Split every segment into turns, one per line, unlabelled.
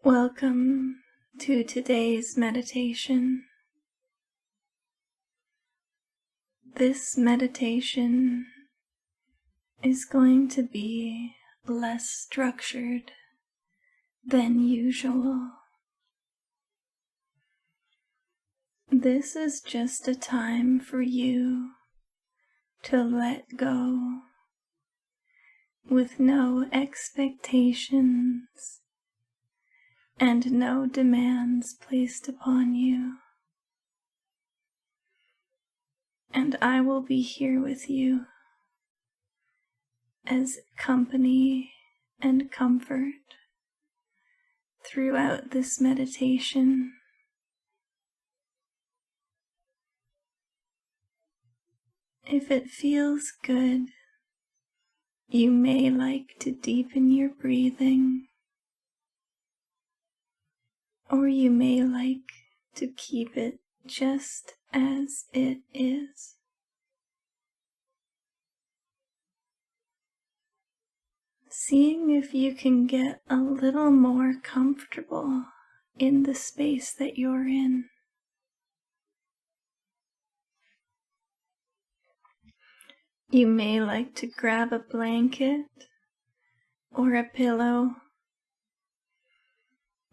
Welcome to today's meditation. This meditation is going to be less structured than usual. This is just a time for you to let go with no expectations and no demands placed upon you. And I will be here with you as company and comfort throughout this meditation. If it feels good, you may like to deepen your breathing, or you may like to keep it just as it is. Seeing if you can get a little more comfortable in the space that you're in. You may like to grab a blanket or a pillow,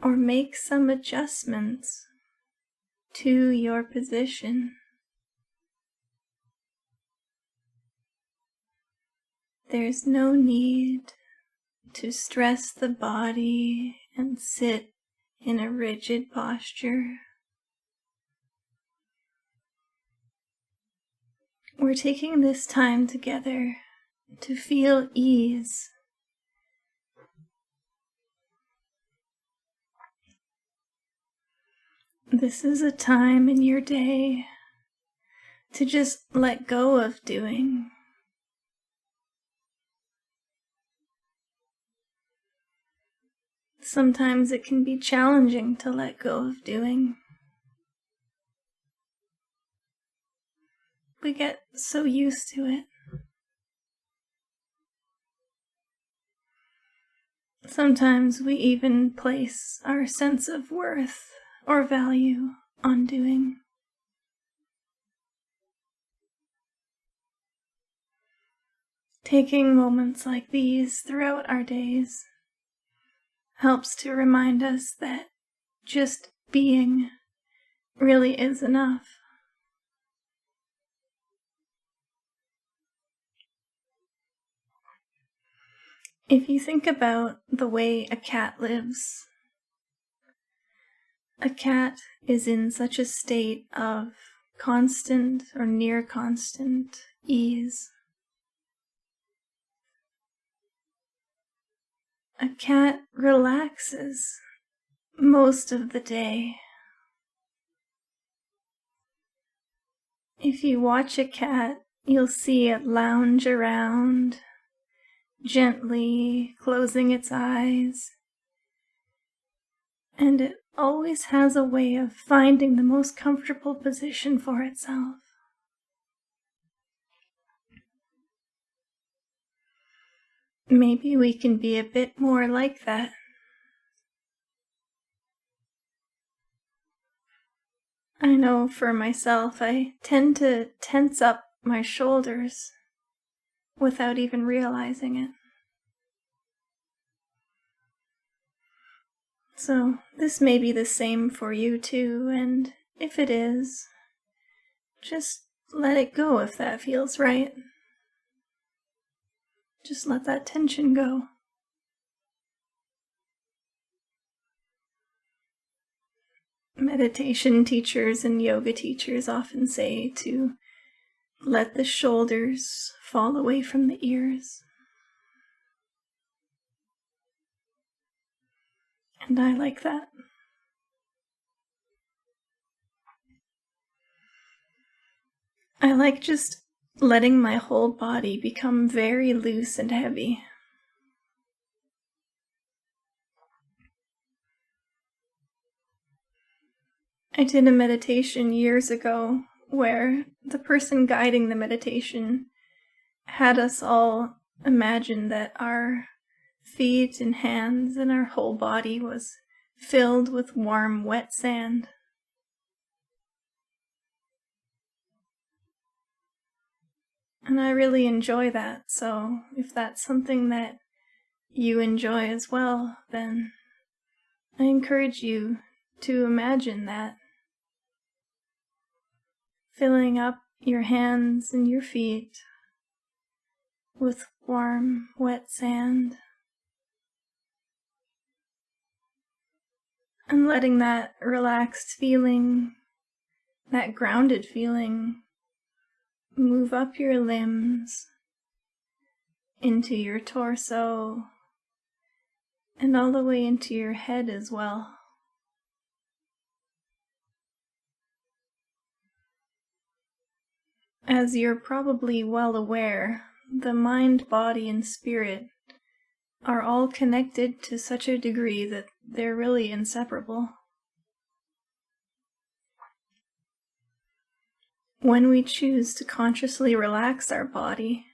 or make some adjustments to your position. There's no need to stress the body and sit in a rigid posture. We're taking this time together to feel ease. This is a time in your day to just let go of doing. Sometimes it can be challenging to let go of doing. We get so used to it. Sometimes we even place our sense of worth or value on doing. Taking moments like these throughout our days helps to remind us that just being really is enough. If you think about the way a cat lives, a cat is in such a state of constant or near constant ease. A cat relaxes most of the day. If you watch a cat, you'll see it lounge around, gently closing its eyes, and it always has a way of finding the most comfortable position for itself. Maybe we can be a bit more like that. I know for myself, I tend to tense up my shoulders without even realizing it. So this may be the same for you too, and if it is, just let it go if that feels right. Just let that tension go. Meditation teachers and yoga teachers often say to let the shoulders fall away from the ears. And I like that. I like just letting my whole body become very loose and heavy. I did a meditation years ago where the person guiding the meditation had us all imagine that our feet and hands and our whole body was filled with warm, wet sand. And I really enjoy that, so if that's something that you enjoy as well, then I encourage you to imagine that. Filling up your hands and your feet with warm, wet sand. And letting that relaxed feeling, that grounded feeling, move up your limbs, into your torso, and all the way into your head as well. As you're probably well aware, the mind, body, and spirit are all connected to such a degree that they're really inseparable. When we choose to consciously relax our body,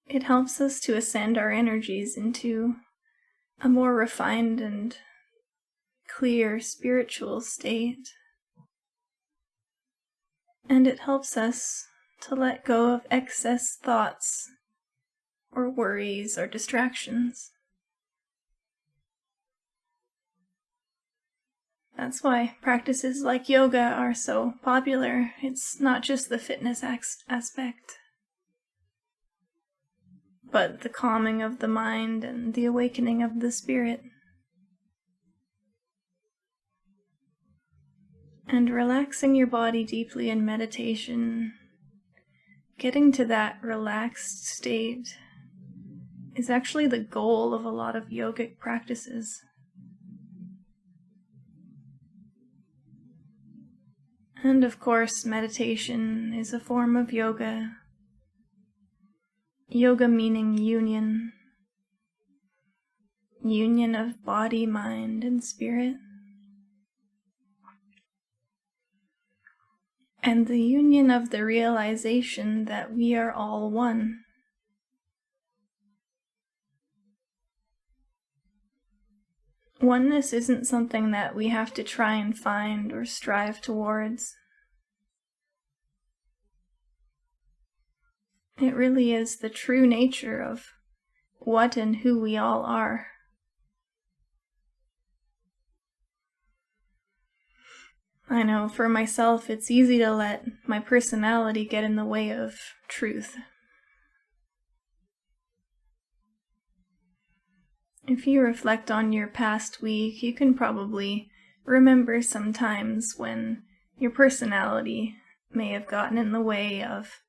it helps us to ascend our energies into a more refined and clear spiritual state. And it helps us to let go of excess thoughts or worries or distractions. That's why practices like yoga are so popular. It's not just the fitness aspect, but the calming of the mind and the awakening of the spirit. And relaxing your body deeply in meditation, getting to that relaxed state, is actually the goal of a lot of yogic practices. And of course, meditation is a form of yoga. Yoga meaning union. Union of body, mind, and spirit. And the union of the realization that we are all one. Oneness isn't something that we have to try and find or strive towards. It really is the true nature of what and who we all are. I know for myself it's easy to let my personality get in the way of truth. If you reflect on your past week, you can probably remember some times when your personality may have gotten in the way of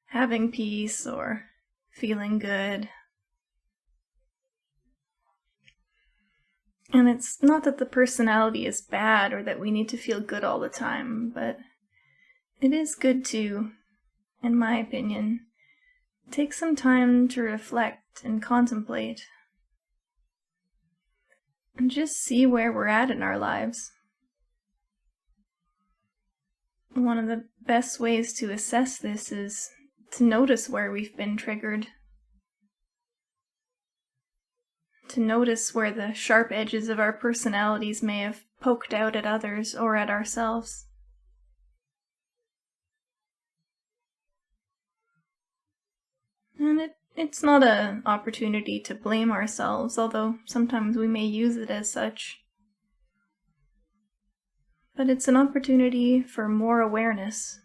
having peace or feeling good. And it's not that the personality is bad or that we need to feel good all the time, but it is good to, in my opinion, take some time to reflect and contemplate. And just see where we're at in our lives. One of the best ways to assess this is to notice where we've been triggered. To notice where the sharp edges of our personalities may have poked out at others or at ourselves. And it's not an opportunity to blame ourselves, although sometimes we may use it as such. But it's an opportunity for more awareness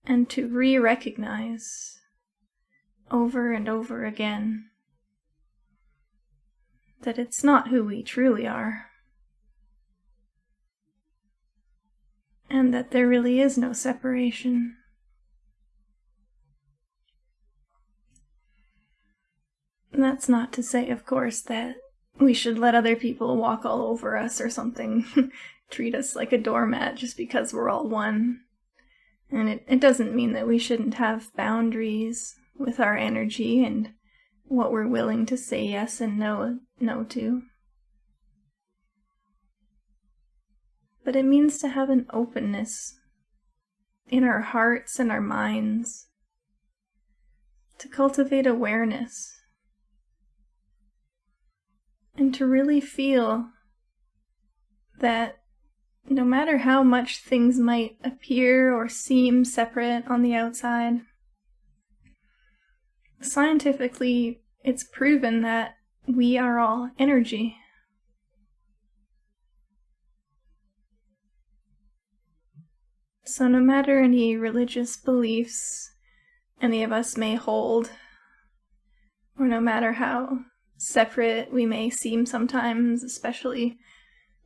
and to re-recognize over and over again that it's not who we truly are, and that there really is no separation. And that's not to say, of course, that we should let other people walk all over us or something, treat us like a doormat just because we're all one. And it doesn't mean that we shouldn't have boundaries with our energy and what we're willing to say yes and no to. But it means to have an openness in our hearts and our minds, to cultivate awareness, And to really feel that no matter how much things might appear or seem separate on the outside, scientifically it's proven that we are all energy. So no matter any religious beliefs any of us may hold, or no matter how separate we may seem sometimes, especially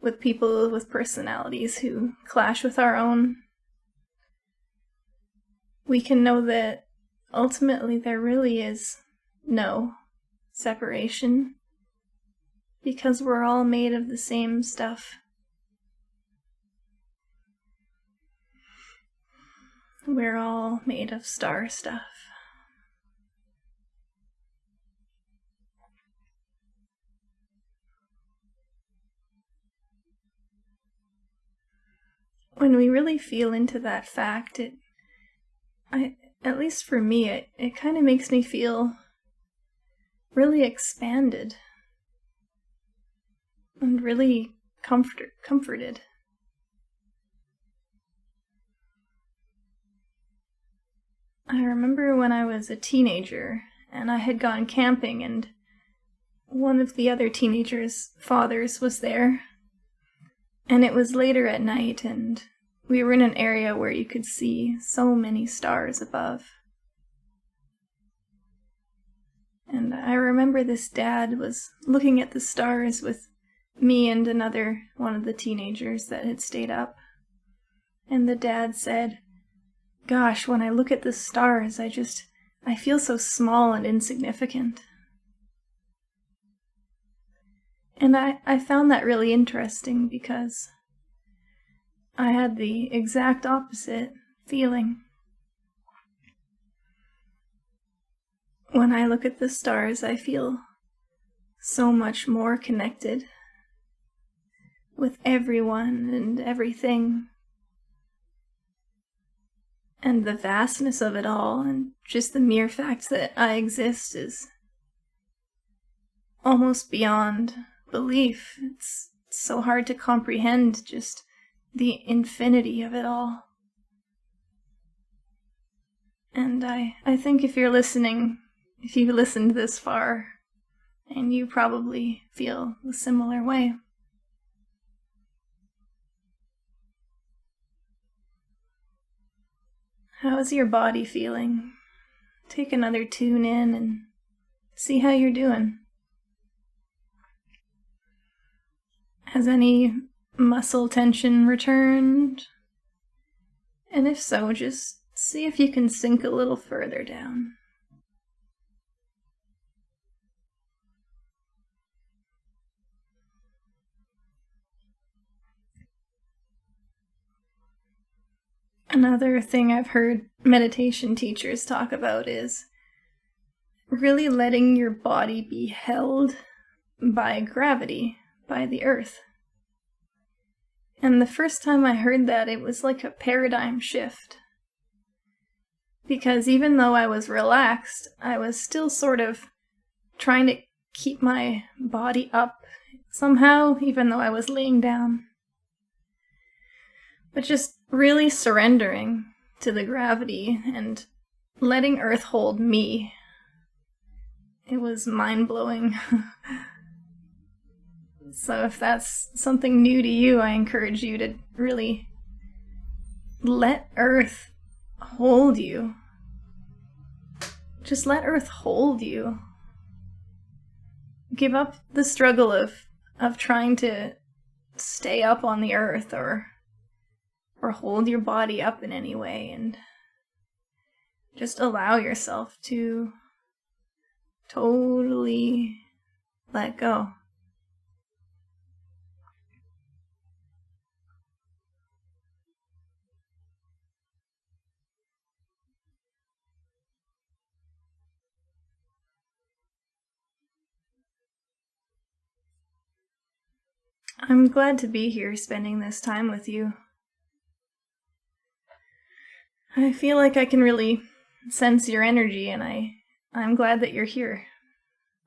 with people with personalities who clash with our own, we can know that ultimately there really is no separation, because we're all made of the same stuff. We're all made of star stuff. When we really feel into that fact, at least for me, it kind of makes me feel really expanded and really comforted. I remember when I was a teenager and I had gone camping, and one of the other teenagers' fathers was there. And it was later at night, and we were in an area where you could see so many stars above. And I remember this dad was looking at the stars with me and another one of the teenagers that had stayed up. And the dad said, "Gosh, when I look at the stars, I feel so small and insignificant." And I found that really interesting, because I had the exact opposite feeling. When I look at the stars, I feel so much more connected with everyone and everything. And the vastness of it all, and just the mere fact that I exist, is almost beyond belief. It's so hard to comprehend just the infinity of it all. And I think if you've listened this far, and you probably feel a similar way. How is your body feeling? Take another tune in and see how you're doing. Has any muscle tension returned? And if so, just see if you can sink a little further down. Another thing I've heard meditation teachers talk about is really letting your body be held by gravity, by the earth. And the first time I heard that, it was like a paradigm shift. Because even though I was relaxed, I was still sort of trying to keep my body up somehow, even though I was laying down. But just really surrendering to the gravity and letting Earth hold me. It was mind-blowing. So if that's something new to you, I encourage you to really let Earth hold you. Just let Earth hold you. Give up the struggle of trying to stay up on the Earth or hold your body up in any way, and just allow yourself to totally let go. I'm glad to be here spending this time with you. I feel like I can really sense your energy, and I'm glad that you're here.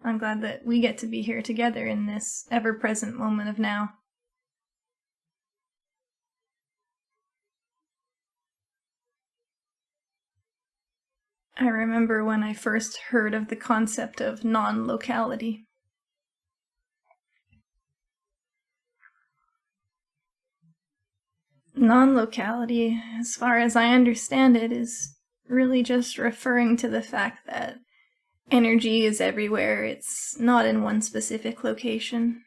I'm glad that we get to be here together in this ever-present moment of now. I remember when I first heard of the concept of non-locality. Non-locality, as far as I understand it, is really just referring to the fact that energy is everywhere. It's not in one specific location.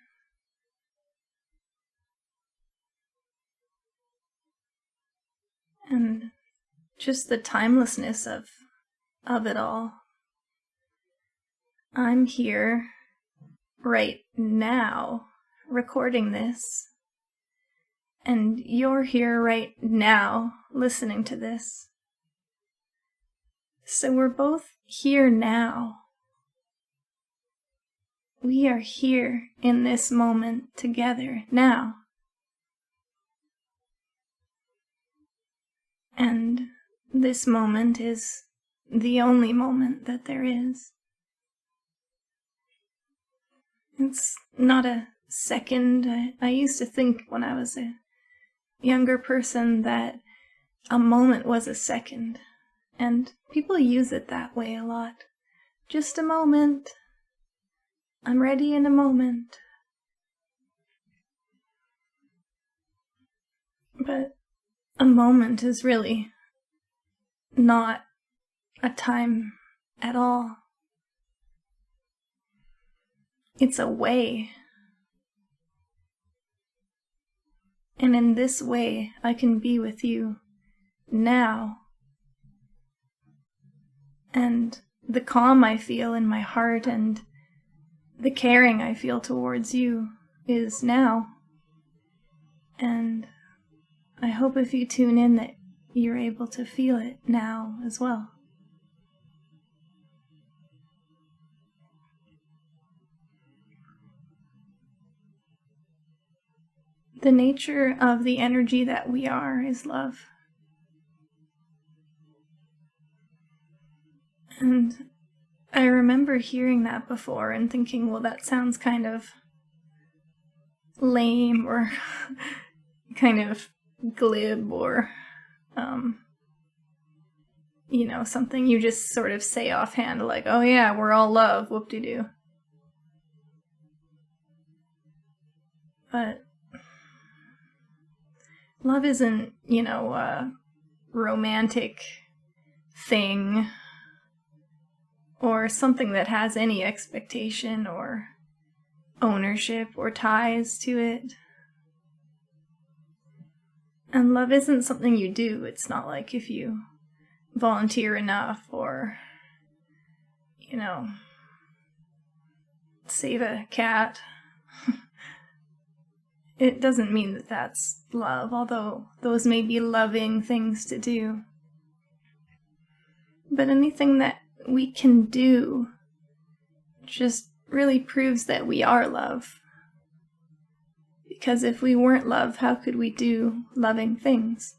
And just the timelessness of it all. I'm here right now recording this, and you're here right now listening to this. So we're both here now. We are here in this moment together now. And this moment is the only moment that there is. It's not a second. I used to think when I was a younger person that a moment was a second, and people use it that way a lot. Just a moment. I'm ready in a moment. But a moment is really not a time at all. It's a way. And in this way, I can be with you now. And the calm I feel in my heart and the caring I feel towards you is now. And I hope if you tune in that you're able to feel it now as well. The nature of the energy that we are is love. And I remember hearing that before and thinking, well, that sounds kind of lame or kind of glib or, something you just sort of say offhand, like, oh yeah, we're all love, whoop-de-doo. But love isn't, a romantic thing or something that has any expectation or ownership or ties to it. And love isn't something you do. It's not like if you volunteer enough or, save a cat. It doesn't mean that that's love, although those may be loving things to do. But anything that we can do just really proves that we are love. Because if we weren't love, how could we do loving things?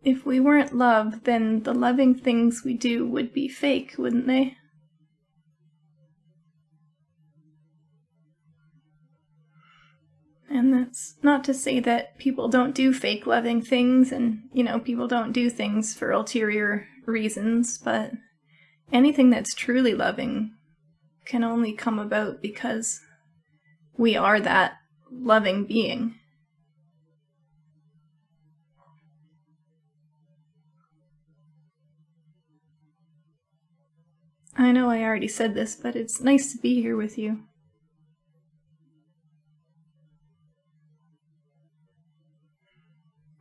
If we weren't love, then the loving things we do would be fake, wouldn't they? And that's not to say that people don't do fake loving things and, people don't do things for ulterior reasons, but anything that's truly loving can only come about because we are that loving being. I know I already said this, but it's nice to be here with you.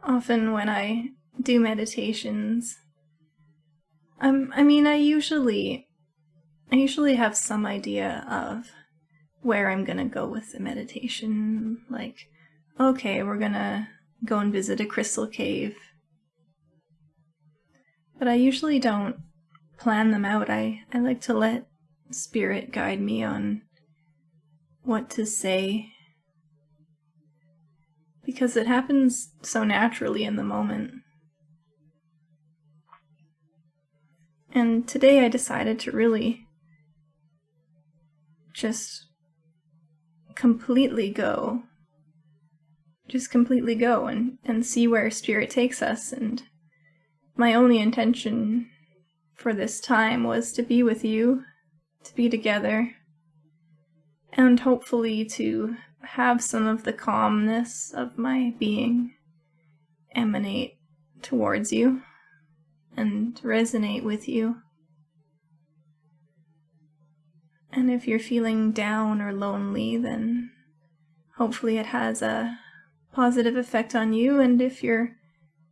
Often when I do meditations, I usually have some idea of where I'm gonna go with the meditation. Like, okay, we're gonna go and visit a crystal cave. But I usually don't plan them out. I like to let spirit guide me on what to say, because it happens so naturally in the moment. And today I decided to really just completely go. Just completely go and see where Spirit takes us. And my only intention for this time was to be with you, to be together, and hopefully to have some of the calmness of my being emanate towards you and resonate with you. And if you're feeling down or lonely, then hopefully it has a positive effect on you. And if you're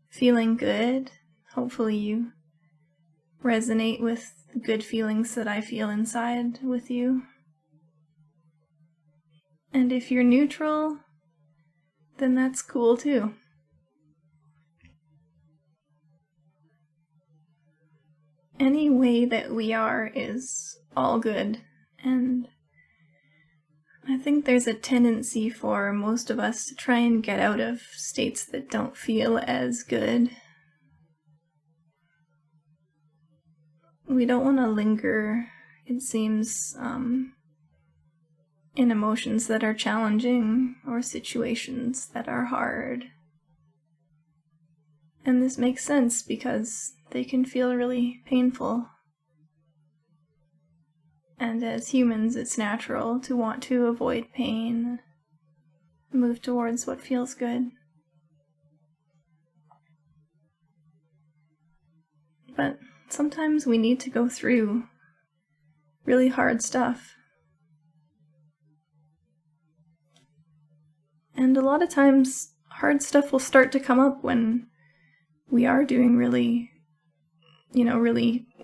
feeling good, hopefully you resonate with the good feelings that I feel inside with you. And if you're neutral, then that's cool too. Any way that we are is all good, and I think there's a tendency for most of us to try and get out of states that don't feel as good. We don't want to linger, it seems, in emotions that are challenging or situations that are hard. And this makes sense because they can feel really painful. And as humans, it's natural to want to avoid pain, move towards what feels good. But sometimes we need to go through really hard stuff. And a lot of times, hard stuff will start to come up when we are doing really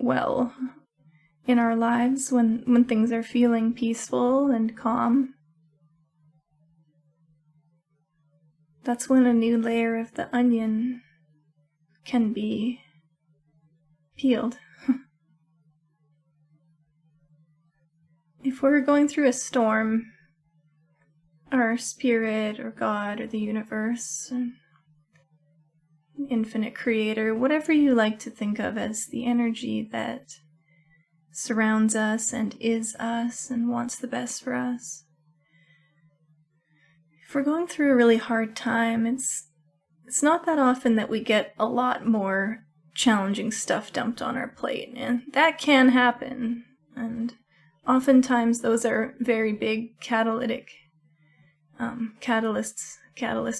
well in our lives, when things are feeling peaceful and calm. That's when a new layer of the onion can be peeled. If we're going through a storm, our spirit or God or the universe, infinite creator, whatever you like to think of as the energy that surrounds us and is us and wants the best for us. If we're going through a really hard time, it's not that often that we get a lot more challenging stuff dumped on our plate, and that can happen. And oftentimes those are very big catalyst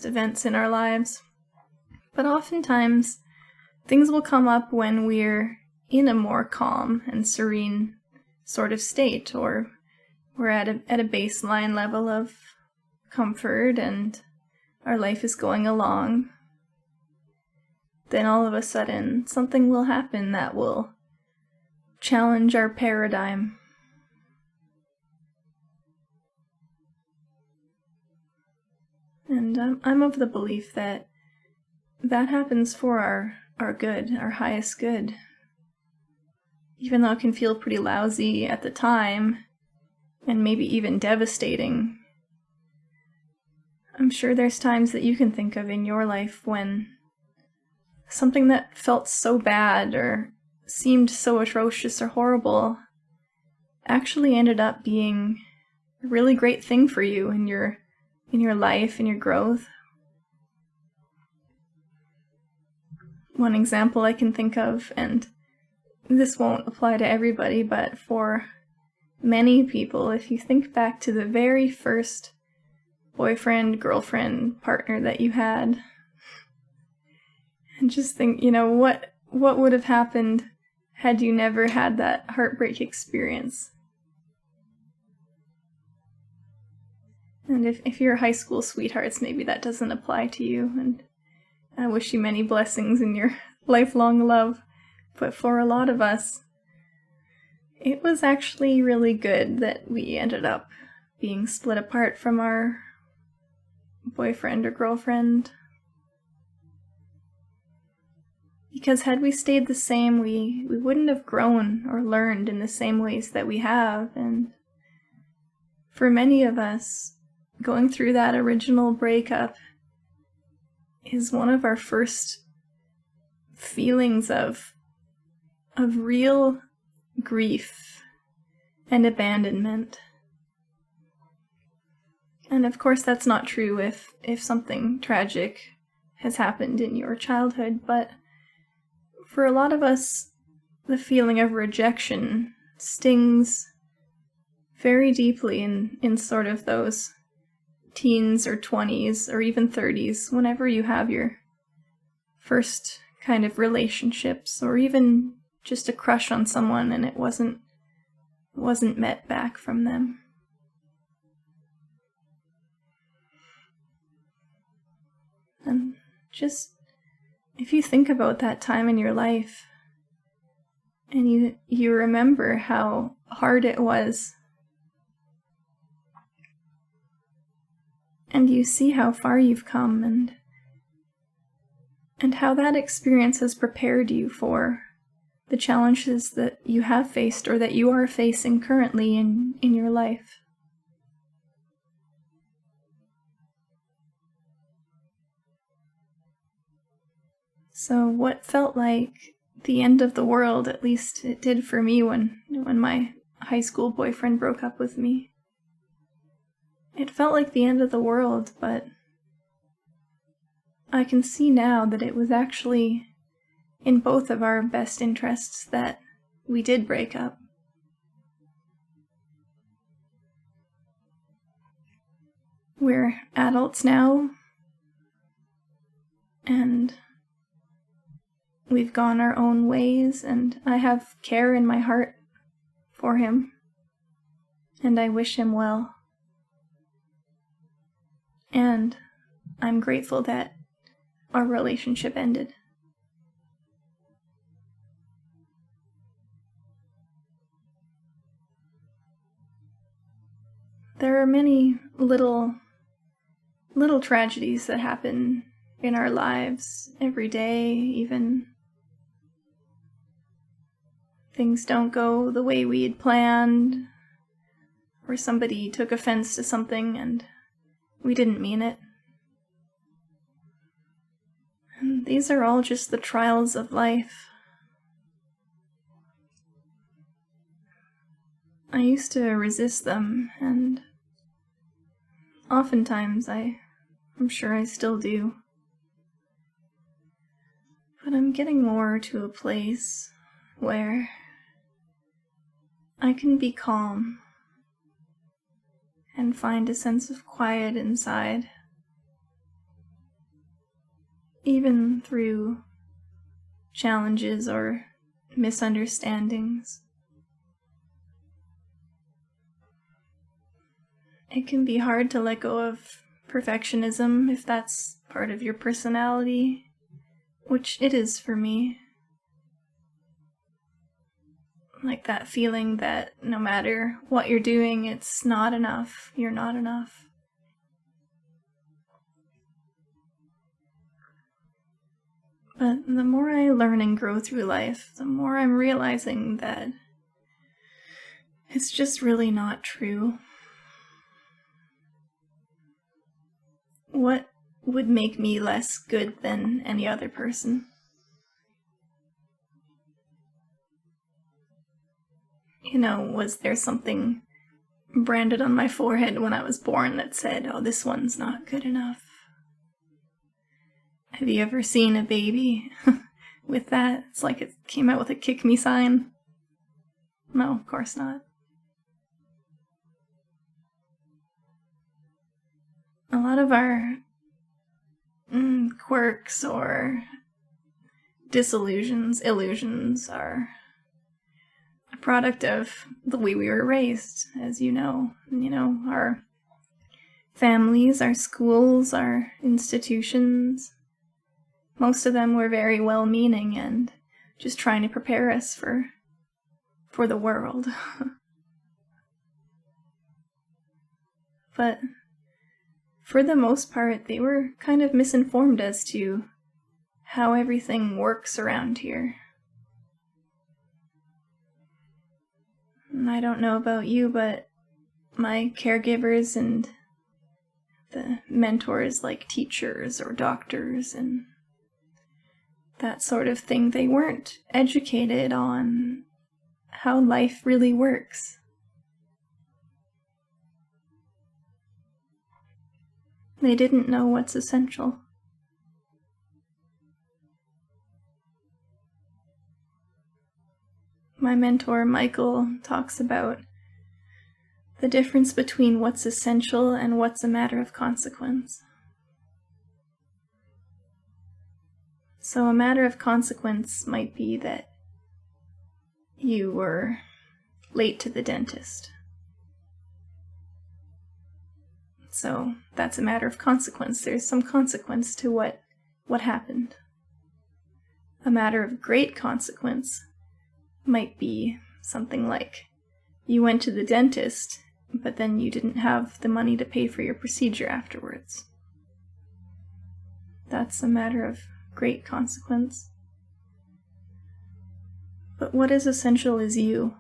events in our lives. But oftentimes, things will come up when we're in a more calm and serene sort of state, or we're at a baseline level of comfort and our life is going along. Then all of a sudden, something will happen that will challenge our paradigm. And I'm of the belief that happens for our good, our highest good. Even though it can feel pretty lousy at the time, and maybe even devastating, I'm sure there's times that you can think of in your life when something that felt so bad or seemed so atrocious or horrible actually ended up being a really great thing for you in your life, in your growth. One example I can think of, and this won't apply to everybody, but for many people, if you think back to the very first boyfriend, girlfriend, partner that you had, and just think, what would have happened had you never had that heartbreak experience. And if you're high school sweethearts, maybe that doesn't apply to you, and I wish you many blessings in your lifelong love. But for a lot of us, it was actually really good that we ended up being split apart from our boyfriend or girlfriend. Because had we stayed the same, we wouldn't have grown or learned in the same ways that we have. And for many of us, going through that original breakup is one of our first feelings of of real grief and abandonment. And of course that's not true if something tragic has happened in your childhood, but for a lot of us, the feeling of rejection stings very deeply in sort of those teens or 20s or even 30s, whenever you have your first kind of relationships, or even just a crush on someone and it wasn't met back from them. And just, if you think about that time in your life, and you remember how hard it was, and you see how far you've come, and how that experience has prepared you for the challenges that you have faced or that you are facing currently in your life. So what felt like the end of the world, at least it did for me when my high school boyfriend broke up with me. It felt like the end of the world, but I can see now that it was actually in both of our best interests that we did break up. We're adults now, and we've gone our own ways, and I have care in my heart for him, and I wish him well. And I'm grateful that our relationship ended. There are many little tragedies that happen in our lives every day, even things don't go the way we had planned, or somebody took offense to something and we didn't mean it. And these are all just the trials of life. I used to resist them, and oftentimes I'm sure I still do. But I'm getting more to a place where I can be calm and find a sense of quiet inside, even through challenges or misunderstandings. It can be hard to let go of perfectionism if that's part of your personality, which it is for me. Like that feeling that no matter what you're doing, it's not enough. You're not enough. But the more I learn and grow through life, the more I'm realizing that it's just really not true. What would make me less good than any other person? You know, was there something branded on my forehead when I was born that said, oh, this one's not good enough? Have you ever seen a baby with that? It's like it came out with a kick me sign. No, of course not. A lot of our quirks or illusions are a product of the way we were raised, as you know. You know, our families, our schools, our institutions. Most of them were very well-meaning and just trying to prepare us for the world. But for the most part, they were kind of misinformed as to how everything works around here. And I don't know about you, but my caregivers and the mentors like teachers or doctors and that sort of thing. They weren't educated on how life really works. They didn't know what's essential. My mentor, Michael, talks about the difference between what's essential and what's a matter of consequence. So a matter of consequence might be that you were late to the dentist. So that's a matter of consequence. There's some consequence to what happened. A matter of great consequence might be something like you went to the dentist, but then you didn't have the money to pay for your procedure afterwards. That's a matter of great consequence. But what is essential is you.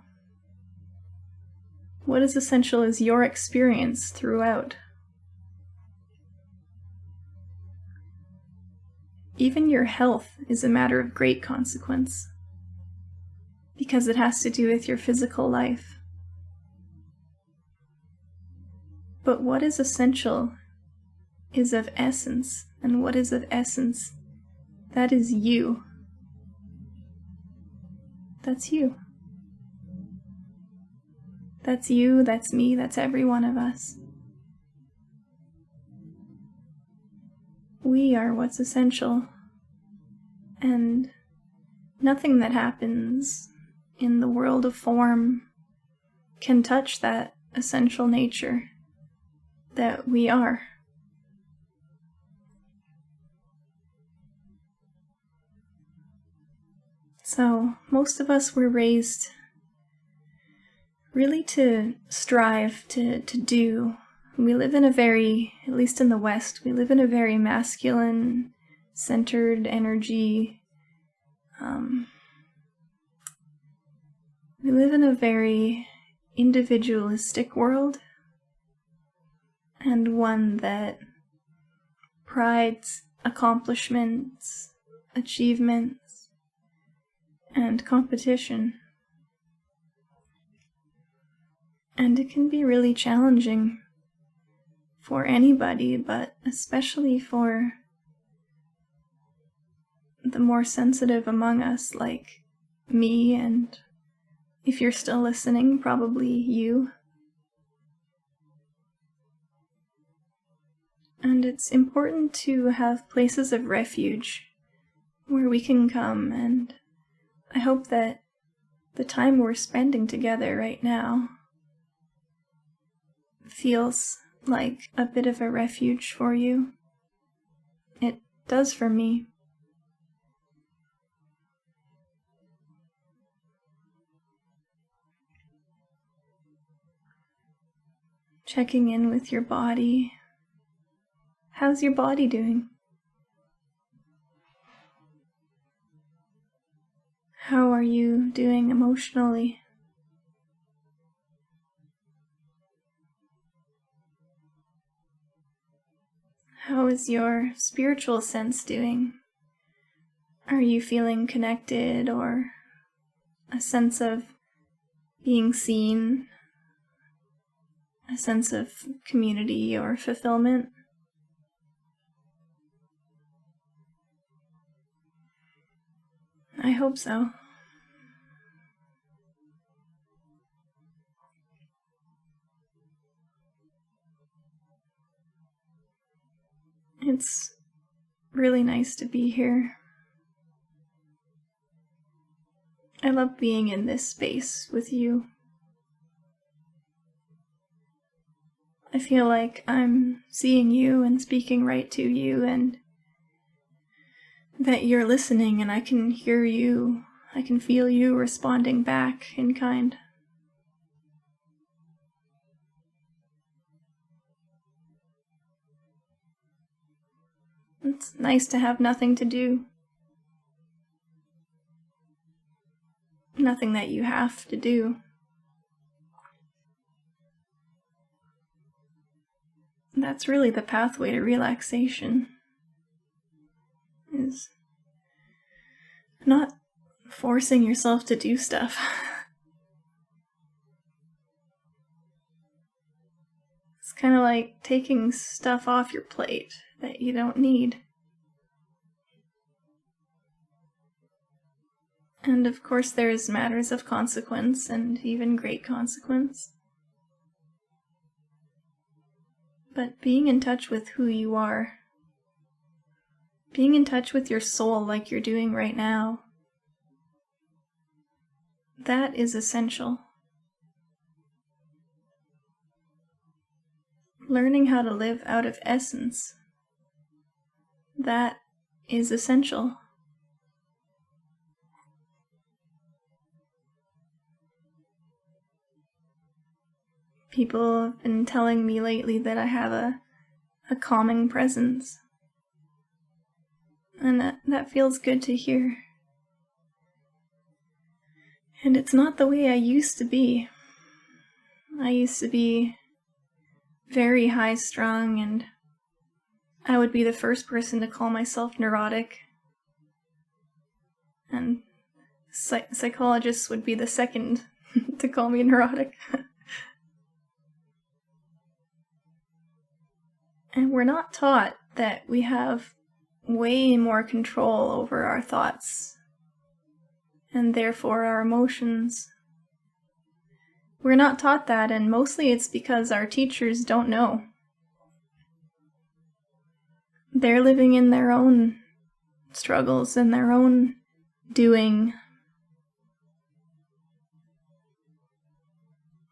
What is essential is your experience throughout. Even your health is a matter of great consequence, because it has to do with your physical life. But what is essential is of essence, and what is of essence, that is you. That's you. That's you, that's me, that's every one of us. We are what's essential, and nothing that happens in the world of form can touch that essential nature that we are. So, most of us were raised really to strive, to do. We live in a very, at least in the West, we live in a very masculine, centered energy. We live in a very individualistic world, and one that prides accomplishments, achievements, and competition. And it can be really challenging for anybody, but especially for the more sensitive among us, like me, and if you're still listening, probably you. And it's important to have places of refuge where we can come, and I hope that the time we're spending together right now feels like a bit of a refuge for you. It does for me. Checking in with your body. How's your body doing? How are you doing emotionally? How is your spiritual sense doing? Are you feeling connected, or a sense of being seen? A sense of community or fulfillment? I hope so. It's really nice to be here. I love being in this space with you. I feel like I'm seeing you and speaking right to you, and that you're listening, and I can hear you, I can feel you responding back in kind. It's nice to have nothing to do. Nothing that you have to do. That's really the pathway to relaxation, is not forcing yourself to do stuff. It's kind of like taking stuff off your plate that you don't need. And of course there's matters of consequence, and even great consequence. But being in touch with who you are, being in touch with your soul like you're doing right now, that is essential. Learning how to live out of essence, that is essential. People have been telling me lately that I have a calming presence. And that feels good to hear. And it's not the way I used to be. I used to be very high-strung, and I would be the first person to call myself neurotic. And psychologists would be the second to call me neurotic. And we're not taught that we have way more control over our thoughts, and therefore our emotions. We're not taught that, and mostly it's because our teachers don't know. They're living in their own struggles and their own doing.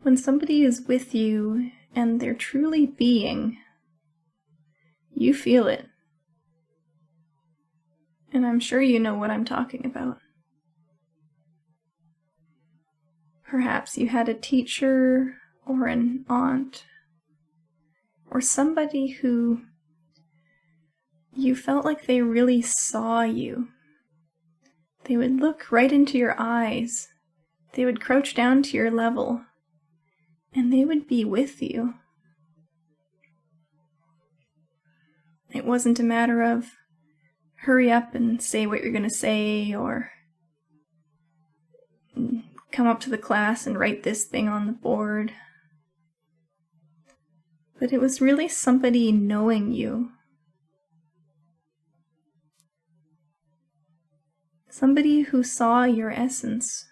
When somebody is with you and they're truly being, you feel it. And I'm sure you know what I'm talking about. Perhaps you had a teacher or an aunt or somebody who you felt like they really saw you. They would look right into your eyes. They would crouch down to your level, and they would be with you. It wasn't a matter of hurry up and say what you're going to say, or come up to the class and write this thing on the board. But it was really somebody knowing you. Somebody who saw your essence.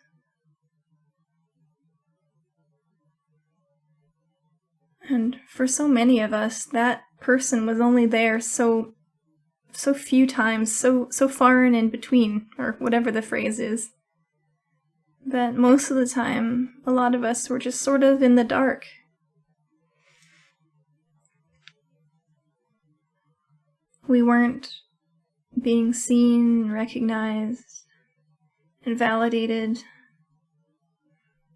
And for so many of us, that person was only there so few times, so far and in between, or whatever the phrase is, that most of the time, a lot of us were just sort of in the dark. We weren't being seen, recognized, and validated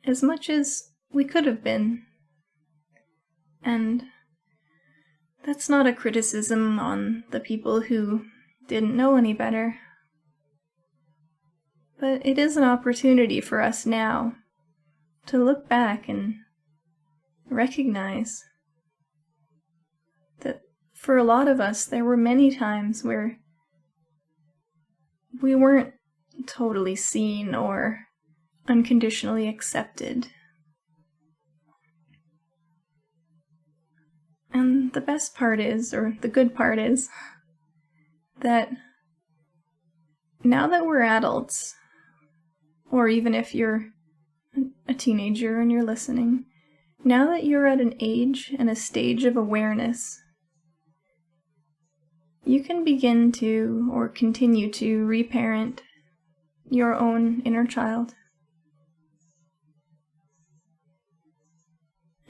as much as we could have been. And that's not a criticism on the people who didn't know any better. But it is an opportunity for us now to look back and recognize that for a lot of us, there were many times where we weren't totally seen or unconditionally accepted. And the best part is, or the good part is, that now that we're adults, or even if you're a teenager and you're listening, now that you're at an age and a stage of awareness, you can begin to, or continue to, reparent your own inner child.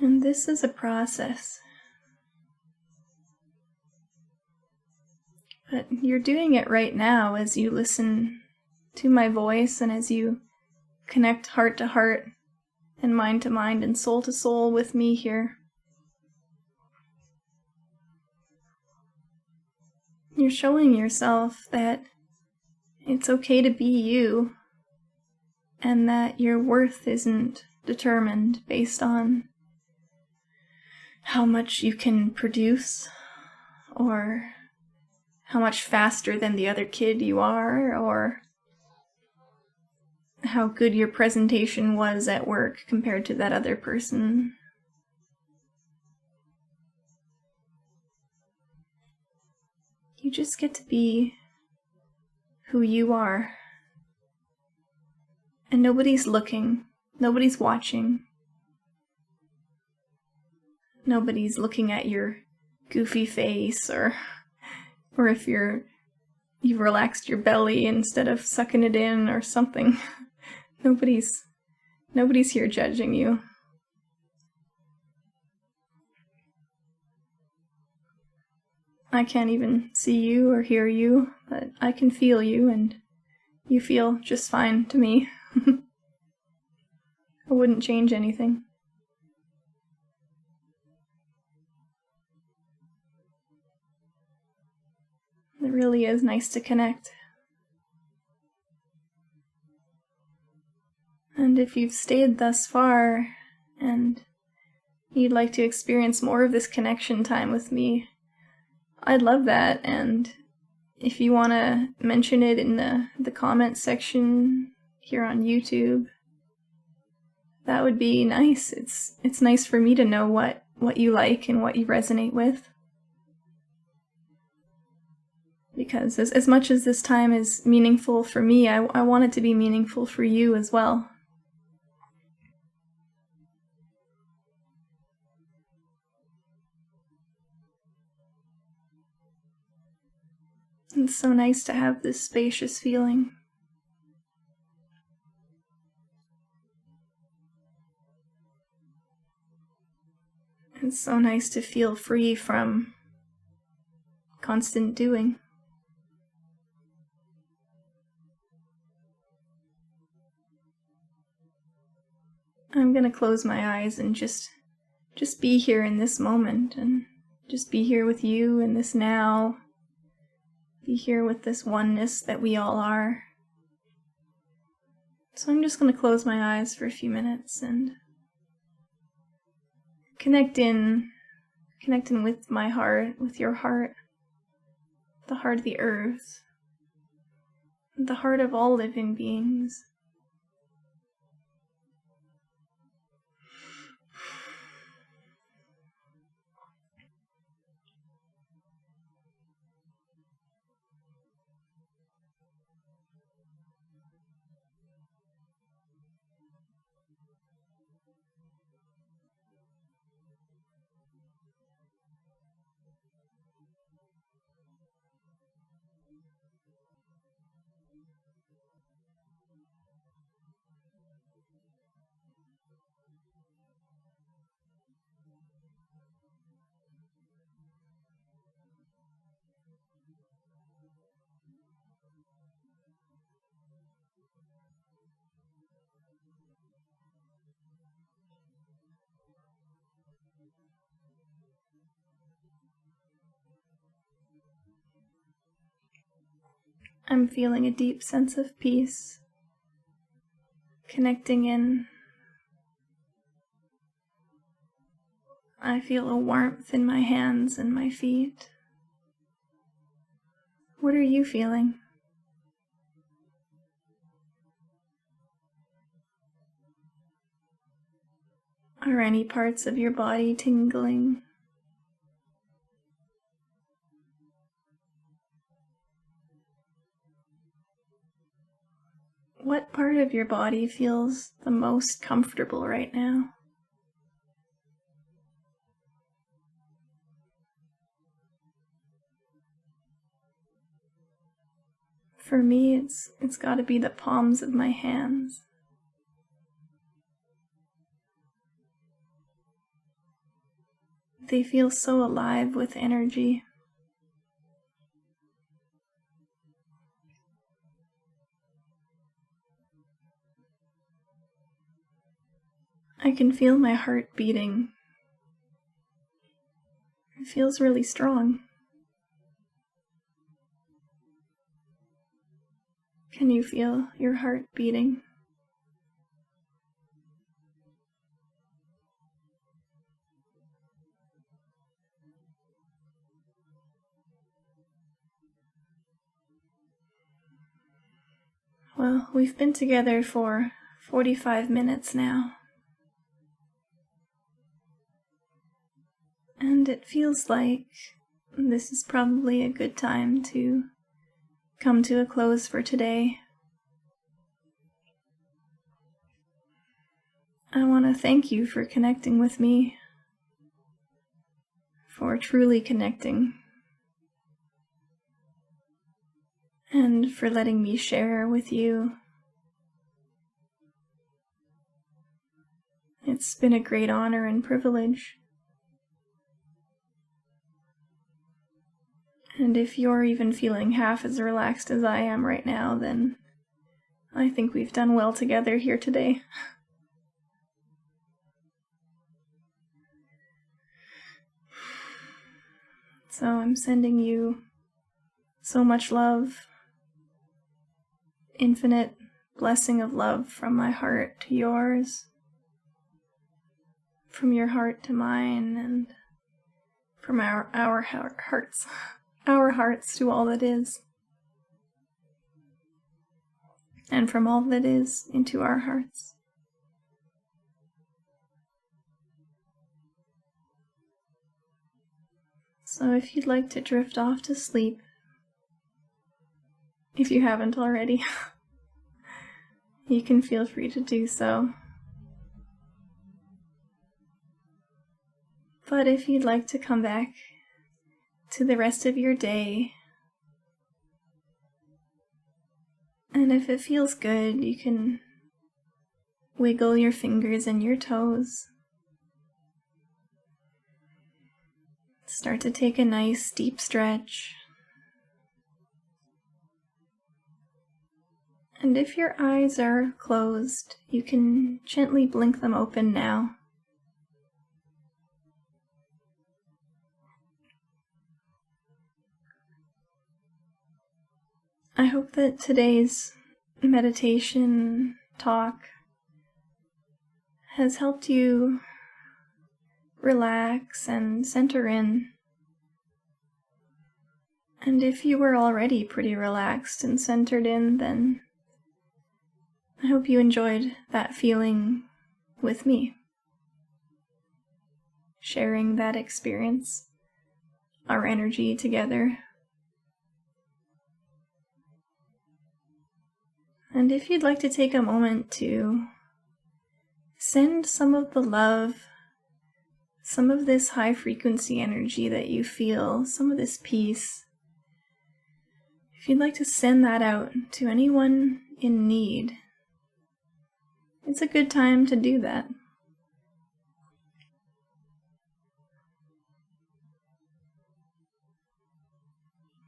And this is a process. But you're doing it right now as you listen to my voice and as you connect heart to heart and mind to mind and soul to soul with me here. You're showing yourself that it's okay to be you, and that your worth isn't determined based on how much you can produce, or how much faster than the other kid you are, or how good your presentation was at work compared to that other person. You just get to be who you are. And nobody's looking, nobody's watching. Nobody's looking at your goofy face or if you've relaxed your belly instead of sucking it in or something. Nobody's here judging you. I can't even see you or hear you, but I can feel you, and you feel just fine to me. I wouldn't change anything. It really is nice to connect. And if you've stayed thus far and you'd like to experience more of this connection time with me, I'd love that. And if you want to mention it in the comments section here on YouTube, that would be nice. It's nice for me to know what you like and what you resonate with. Because as much as this time is meaningful for me, I want it to be meaningful for you as well. It's so nice to have this spacious feeling. It's so nice to feel free from constant doing. I'm going to close my eyes and just be here in this moment, and just be here with you in this now. Be here with this oneness that we all are. So I'm just going to close my eyes for a few minutes and connect in with my heart, with your heart, the heart of the earth, the heart of all living beings. I'm feeling a deep sense of peace, connecting in. I feel a warmth in my hands and my feet. What are you feeling? Are any parts of your body tingling? What part of your body feels the most comfortable right now? For me, it's got to be the palms of my hands. They feel so alive with energy. I can feel my heart beating. It feels really strong. Can you feel your heart beating? Well, we've been together for 45 minutes now. And it feels like this is probably a good time to come to a close for today. I want to thank you for connecting with me, for truly connecting, and for letting me share with you. It's been a great honor and privilege. And if you're even feeling half as relaxed as I am right now, then I think we've done well together here today. So I'm sending you so much love, infinite blessing of love from my heart to yours, from your heart to mine, and from our hearts to all that is, and from all that is into our hearts. So if you'd like to drift off to sleep, if you haven't already, you can feel free to do so. But if you'd like to come back to the rest of your day, and if it feels good, you can wiggle your fingers and your toes. Start to take a nice deep stretch. And if your eyes are closed, you can gently blink them open now. I hope that today's meditation talk has helped you relax and center in. And if you were already pretty relaxed and centered in, then I hope you enjoyed that feeling with me, sharing that experience, our energy together. And if you'd like to take a moment to send some of the love, some of this high frequency energy that you feel, some of this peace, if you'd like to send that out to anyone in need, it's a good time to do that.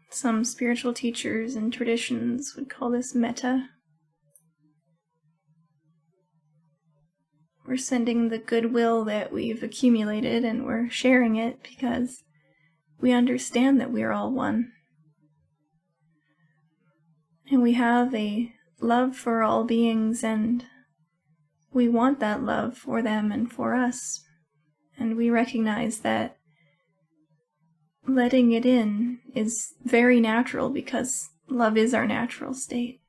Some spiritual teachers and traditions would call this Metta. We're sending the goodwill that we've accumulated and we're sharing it because we understand that we are all one. And we have a love for all beings, and we want that love for them and for us. And we recognize that letting it in is very natural because love is our natural state.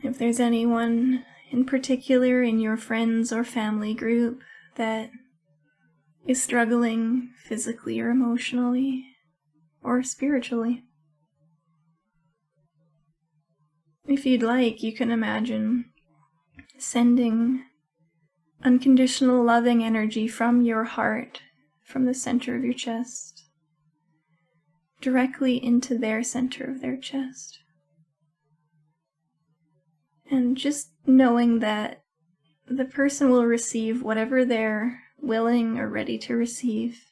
If there's anyone in particular in your friends or family group that is struggling physically or emotionally or spiritually, if you'd like, you can imagine sending unconditional loving energy from your heart, from the center of your chest, directly into their center of their chest. And just knowing that the person will receive whatever they're willing or ready to receive.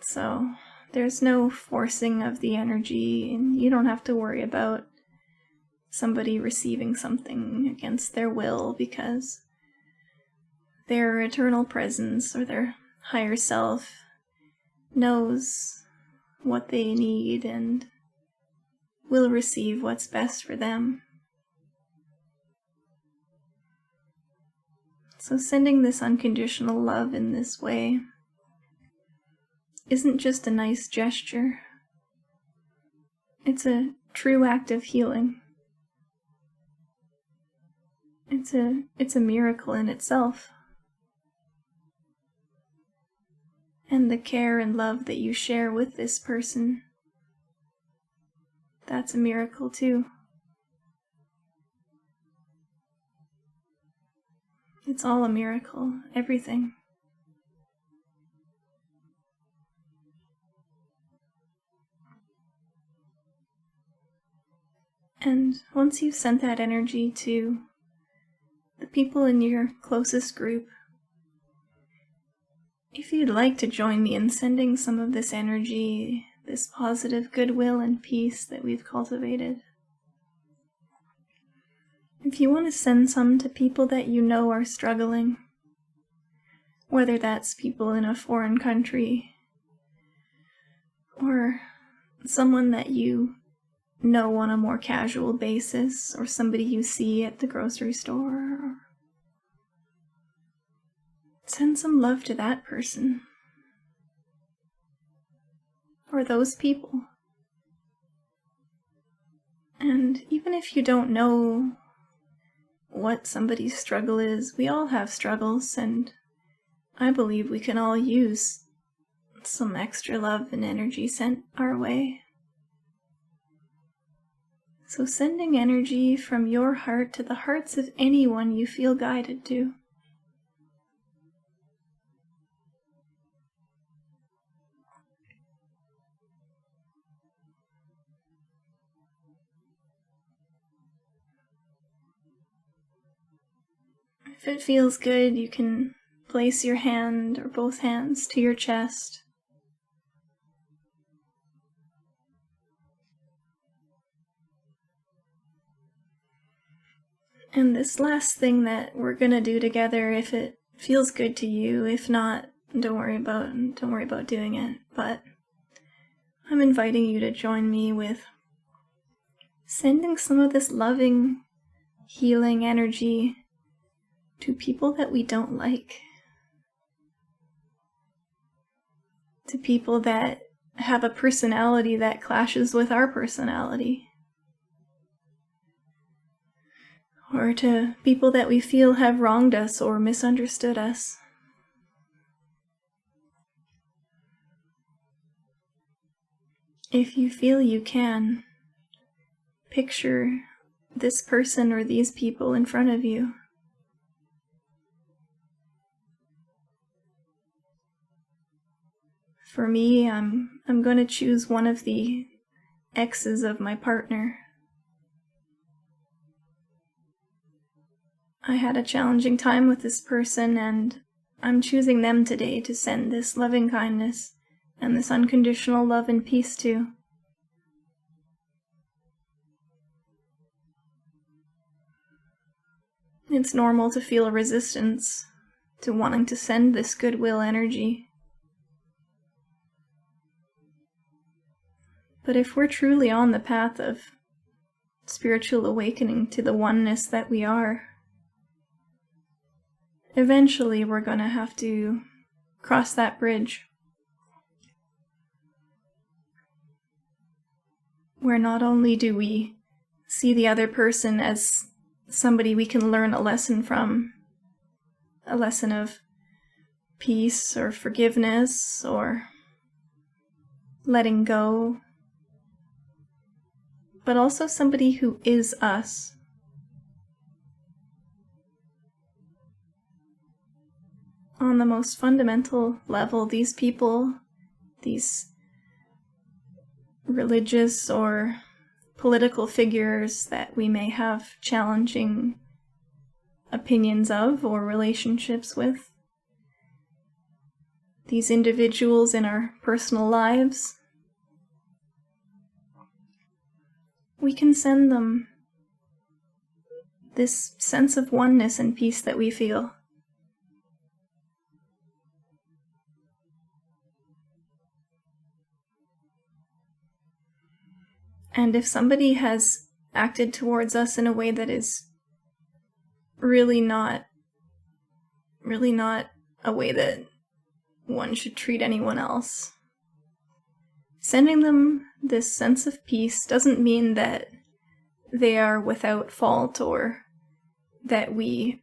So there's no forcing of the energy, and you don't have to worry about somebody receiving something against their will because their eternal presence or their higher self knows what they need and will receive what's best for them. So sending this unconditional love in this way isn't just a nice gesture, It's a true act of healing. It's a miracle in itself. And the care and love that you share with this person, that's a miracle too. It's all a miracle, everything. And once you've sent that energy to the people in your closest group, if you'd like to join me in sending some of this energy, this positive goodwill and peace that we've cultivated, if you want to send some to people that you know are struggling, whether that's people in a foreign country or someone that you know on a more casual basis, or somebody you see at the grocery store, send some love to that person or those people. And even if you don't know what somebody's struggle is, we all have struggles, and I believe we can all use some extra love and energy sent our way. So sending energy from your heart to the hearts of anyone you feel guided to. If it feels good, you can place your hand or both hands to your chest. And this last thing that we're gonna do together, if it feels good to you, if not, don't worry about doing it. But I'm inviting you to join me with sending some of this loving, healing energy to people that we don't like, to people that have a personality that clashes with our personality, or to people that we feel have wronged us or misunderstood us. If you feel you can, picture this person or these people in front of you. For me, I'm going to choose one of the exes of my partner. I had a challenging time with this person, and I'm choosing them today to send this loving kindness and this unconditional love and peace to. It's normal to feel resistance to wanting to send this goodwill energy. But if we're truly on the path of spiritual awakening to the oneness that we are, eventually we're going to have to cross that bridge, where not only do we see the other person as somebody we can learn a lesson from, a lesson of peace or forgiveness or letting go, but also somebody who is us. On the most fundamental level, these people, these religious or political figures that we may have challenging opinions of or relationships with, these individuals in our personal lives, we can send them this sense of oneness and peace that we feel. And if somebody has acted towards us in a way that is really not a way that one should treat anyone else, sending them this sense of peace doesn't mean that they are without fault or that we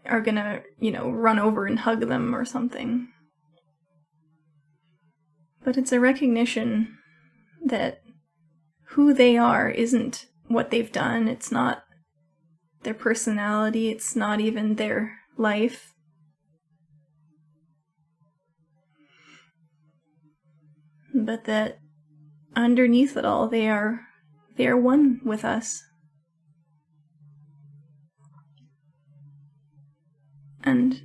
are gonna, run over and hug them or something. But it's a recognition that who they are isn't what they've done. It's not their personality. It's not even their life. But that underneath it all, they are one with us. And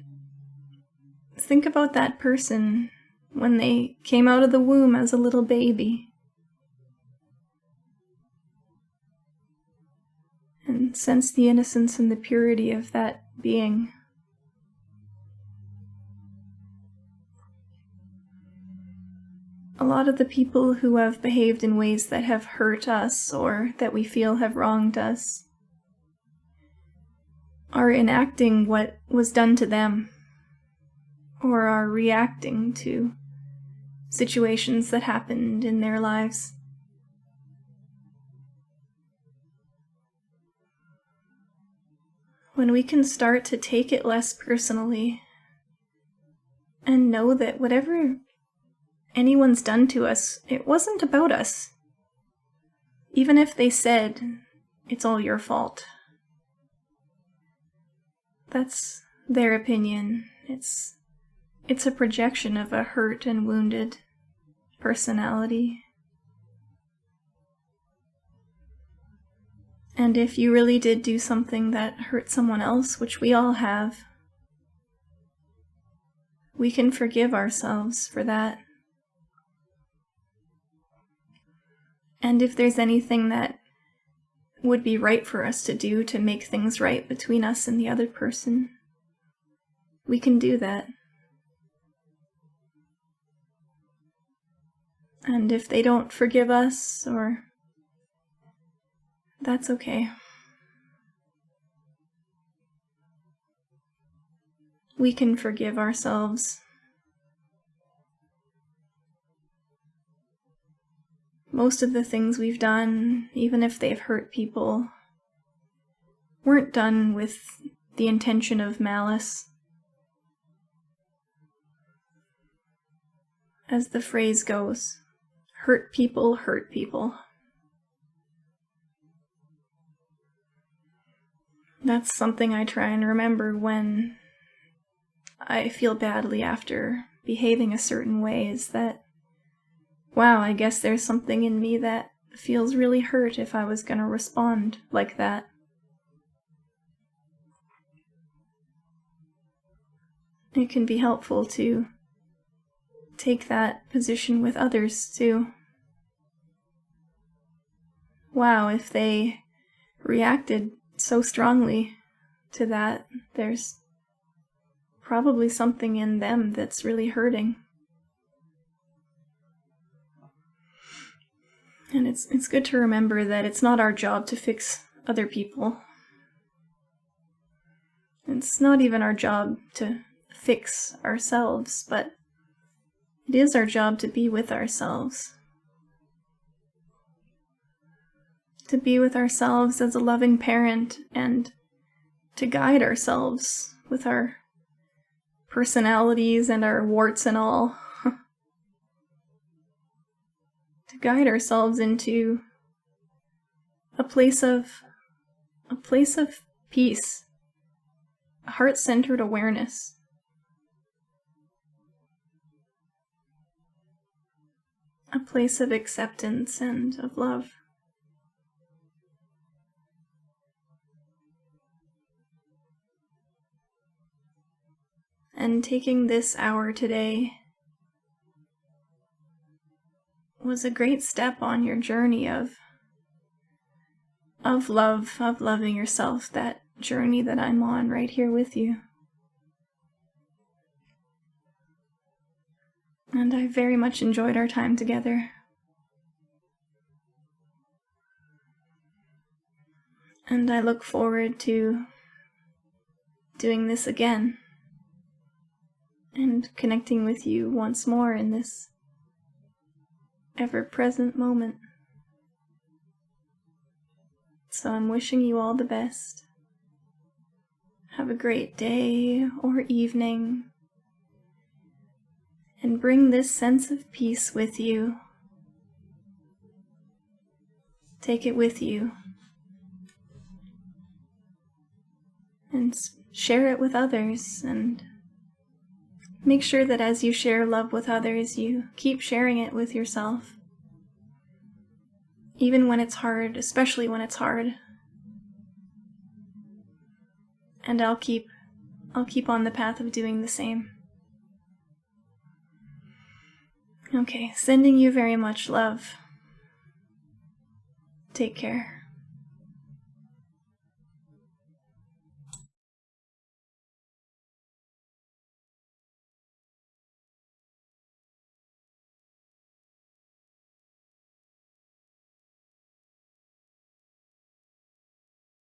think about that person when they came out of the womb as a little baby. And sense the innocence and the purity of that being. A lot of the people who have behaved in ways that have hurt us or that we feel have wronged us are enacting what was done to them, or are reacting to situations that happened in their lives. When we can start to take it less personally and know that whatever anyone's done to us, it wasn't about us. Even if they said, it's all your fault. That's their opinion. It's a projection of a hurt and wounded personality. And if you really did do something that hurt someone else, which we all have, we can forgive ourselves for that. And if there's anything that would be right for us to do to make things right between us and the other person, we can do that. And if they don't forgive us, that's okay. We can forgive ourselves. Most of the things we've done, even if they've hurt people, weren't done with the intention of malice. As the phrase goes, hurt people hurt people. That's something I try and remember when I feel badly after behaving a certain way, is that, wow, I guess there's something in me that feels really hurt if I was going to respond like that. It can be helpful to take that position with others too. Wow, if they reacted so strongly to that, there's probably something in them that's really hurting. And it's good to remember that it's not our job to fix other people. It's not even our job to fix ourselves, but it is our job to be with ourselves. To be with ourselves as a loving parent and to guide ourselves with our personalities and our warts and all. To guide ourselves into a place of peace, a heart-centered awareness. A place of acceptance and of love. And taking this hour today was a great step on your journey of love, of loving yourself, that journey that I'm on right here with you. And I very much enjoyed our time together. And I look forward to doing this again and connecting with you once more in this ever-present moment. So I'm wishing you all the best. Have a great day or evening, and bring this sense of peace with you. Take it with you and share it with others, and make sure that as you share love with others, you keep sharing it with yourself. Even when it's hard, especially when it's hard. And I'll keep on the path of doing the same. Okay, sending you very much love. Take care.